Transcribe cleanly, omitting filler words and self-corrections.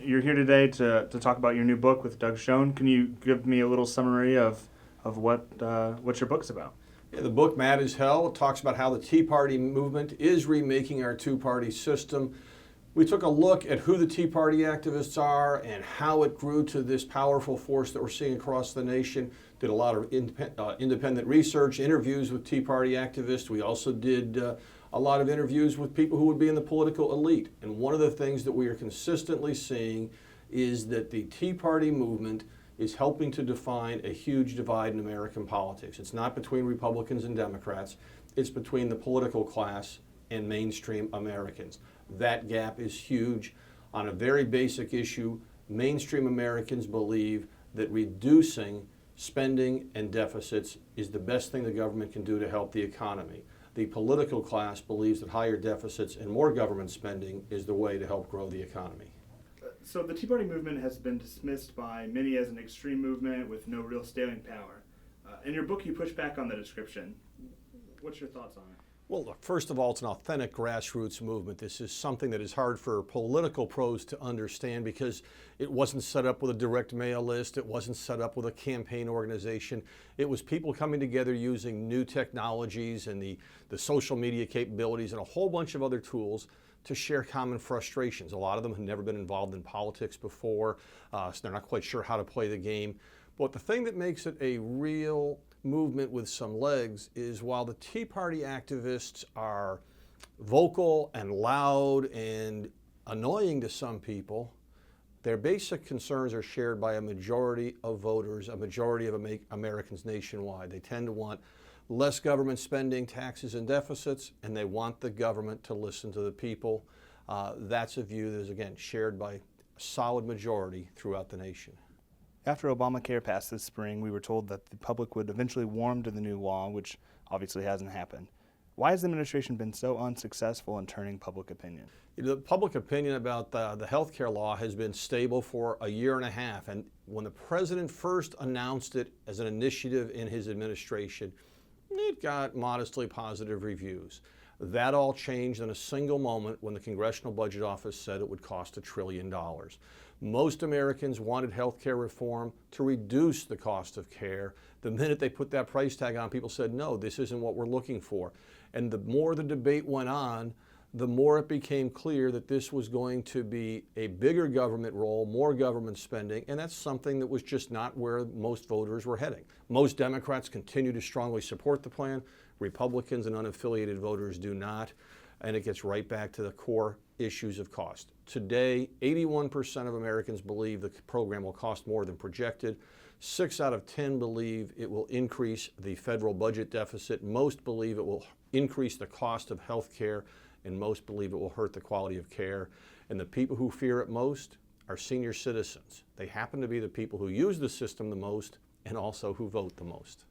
You're here today to talk about your new book with Doug Schoen. Can you give me a little summary of what your book's about? Yeah, the book, Mad as Hell, talks about how the Tea Party movement is remaking our two-party system. We took a look at who the Tea Party activists are and how it grew to this powerful force that we're seeing across the nation. Did a lot of independent research, interviews with Tea Party activists. We also did a lot of interviews with people who would be in the political elite. And one of the things that we are consistently seeing is that the Tea Party movement is helping to define a huge divide in American politics. It's not between Republicans and Democrats. It's between the political class and mainstream Americans. That gap is huge. On a very basic issue, mainstream Americans believe that reducing spending and deficits is the best thing the government can do to help the economy. The political class believes that higher deficits and more government spending is the way to help grow the economy. So the Tea Party movement has been dismissed by many as an extreme movement with no real staying power. In your book, you push back on the description. What's your thoughts on it? Well, look, first of all, it's an authentic grassroots movement. This is something that is hard for political pros to understand because it wasn't set up with a direct mail list. It wasn't set up with a campaign organization. It was people coming together using new technologies and the social media capabilities and a whole bunch of other tools to share common frustrations. A lot of them had never been involved in politics before, so they're not quite sure how to play the game. But the thing that makes it a real movement with some legs is while the Tea Party activists are vocal and loud and annoying to some people, their basic concerns are shared by a majority of voters, a majority of Americans nationwide. They tend to want less government spending, taxes, and deficits, and they want the government to listen to the people. That's a view that is, again, shared by a solid majority throughout the nation. After Obamacare passed this spring, we were told that the public would eventually warm to the new law, which obviously hasn't happened. Why has the administration been so unsuccessful in turning public opinion? The public opinion about the health care law has been stable for a year and a half, and when the president first announced it as an initiative in his administration, it got modestly positive reviews. That all changed in a single moment when the Congressional Budget Office said it would cost $1 trillion. Most Americans wanted health care reform to reduce the cost of care. The minute they put that price tag on, people said, no, this isn't what we're looking for. And the more the debate went on, the more it became clear that this was going to be a bigger government role, more government spending, and that's something that was just not where most voters were heading. Most Democrats continue to strongly support the plan. Republicans and unaffiliated voters do not, and it gets right back to the core issues of cost. Today, 81% of Americans believe the program will cost more than projected. 6 out of 10 believe it will increase the federal budget deficit. Most believe it will increase the cost of health care, and most believe it will hurt the quality of care. And the people who fear it most are senior citizens. They happen to be the people who use the system the most and also who vote the most.